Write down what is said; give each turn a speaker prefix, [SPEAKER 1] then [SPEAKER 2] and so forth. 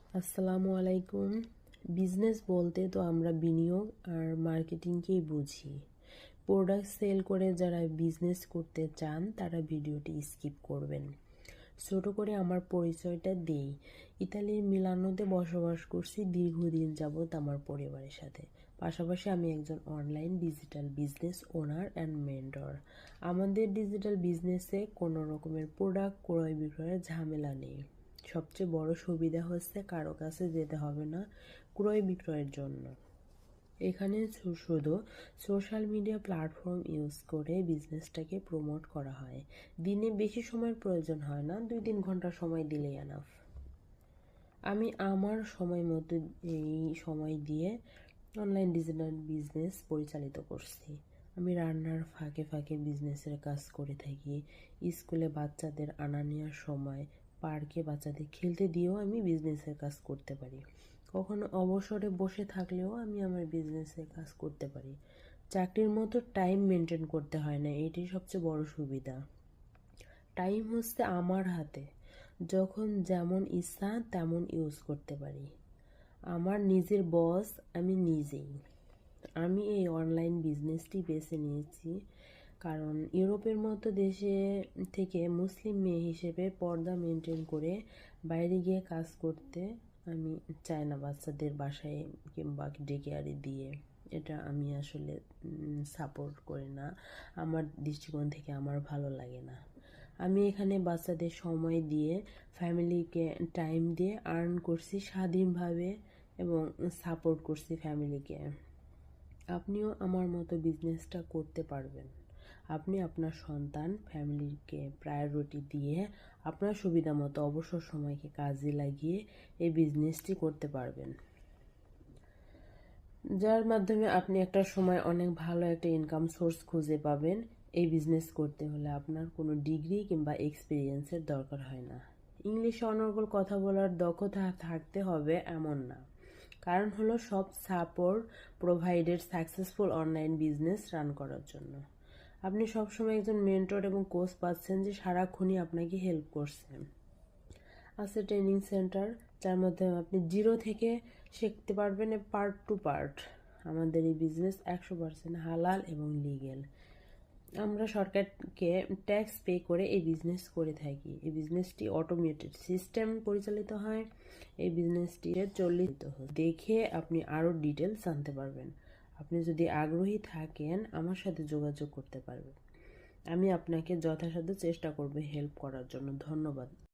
[SPEAKER 1] আসসালামু আলাইকুম। বিজনেস বলতে তো আমরা বিনিয়োগ আর মার্কেটিংকেই বুঝি। প্রোডাক্ট সেল করে যারা বিজনেস করতে চান তারা ভিডিওটি স্কিপ করবেন। ছোট করে আমার পরিচয়টা দেই। ইতালির মিলানোতে বসবাস করছি দীর্ঘদিন যাবৎ আমার পরিবারের সাথে। পাশাপাশি আমি একজন online digital business owner and mentor. আমাদের ডিজিটাল বিজনেসে কোনো রকমের প্রোডাক্ট ক্রয় বিক্রয়ের ঝামেলা নেই। সবচেয়ে বড় সুবিধা হচ্ছে কারো কাছে যেতে হবে না ক্রয় বিক্রয়ের জন্য। এখানে শুধু সোশ্যাল মিডিয়া প্ল্যাটফর্ম ইউজ করে বিজনেসটাকে প্রমোট করা হয়। দিনে বেশি সময়ের প্রয়োজন হয় না, 2-3 ঘন্টা সময় দিলেই এনাফ। আমি আমার সময় মতো এই সময় দিয়ে অনলাইন ডিজিটাল বিজনেস পরিচালিত করছি। আমি রান্নার ফাঁকে ফাঁকে বিজনেসের কাজ করে থাকি। স্কুলে বাচ্চাদের আনা নেওয়ার সময় পার্কে বাচ্চাদের খেলতে দিয়েও আমি বিজনেসের কাজ করতে পারি। কখনো অবসরে বসে থাকলেও আমি আমার বিজনেসের কাজ করতে পারি। চাকরির মতো টাইম মেনটেন করতে হয় না, এটি সবচেয়ে বড় সুবিধা। টাইম হচ্ছে আমার হাতে, যখন যেমন ইচ্ছা তেমন ইউজ করতে পারি। আমার নিজের বস আমি নিজেই। আমি এই অনলাইন বিজনেসটি বেছে নিয়েছি কারণ ইউরোপের মতো দেশে থেকে মুসলিম মেয়ে হিসেবে পর্দা মেনটেন করে বাইরে গিয়ে কাজ করতে আমি চাই না, বাচ্চাদের বাসায় কিংবা ডে কেয়ারে দিয়ে। এটা আমি আসলে সাপোর্ট করি না। আমার দৃষ্টিকোণ থেকে আমার ভালো লাগে না। আমি এখানে বাচ্চাদের সময় দিয়ে ফ্যামিলিকে টাইম দিয়ে আর্ন করছি স্বাধীনভাবে এবং সাপোর্ট করছি ফ্যামিলিকে। আপনিও আমার মতো বিজনেসটা করতে পারবেন। আপনি আপনার সন্তান ফ্যামিলিকে প্রায়োরিটি দিয়ে আপনার সুবিধা মতো অবসর সময়কে কাজে লাগিয়ে এই বিজনেসটি করতে পারবেন, যার মাধ্যমে আপনি একটা সময় অনেক ভালো একটা ইনকাম সোর্স খুঁজে পাবেন। এই বিজনেস করতে হলে আপনার কোনো ডিগ্রি কিংবা এক্সপিরিয়েন্সের দরকার হয় না। ইংলিশে অনর্গল কথা বলার দক্ষতা থাকতে হবে এমন না। কারণ হলো সব support provided successful online business run করার জন্য। আপনি সবসময় একজন মেন্টর এবং কোচ পাচ্ছেন যে সারাক্ষণই আপনাকে হেল্প করছেন। আছে ট্রেনিং সেন্টার, যার মাধ্যমে আপনি জিরো থেকে শিখতে পারবেন পার্ট টু পার্ট। আমাদের এই বিজনেস 100% হালাল এবং লিগেল। আমরা সরকারকে ট্যাক্স পে করে এই বিজনেস করে থাকি। এই বিজনেসটি অটোমেটেড সিস্টেম পরিচালিত হয়। এই বিজনেসটি দেখে আপনি আরও ডিটেলস জানতে পারবেন। আপনি যদি আগ্রহী থাকেন আমার সাথে যোগাযোগ করতে পারবেন। আমি আপনাকে যথাসাধ্য চেষ্টা করব হেল্প করার জন্য। ধন্যবাদ।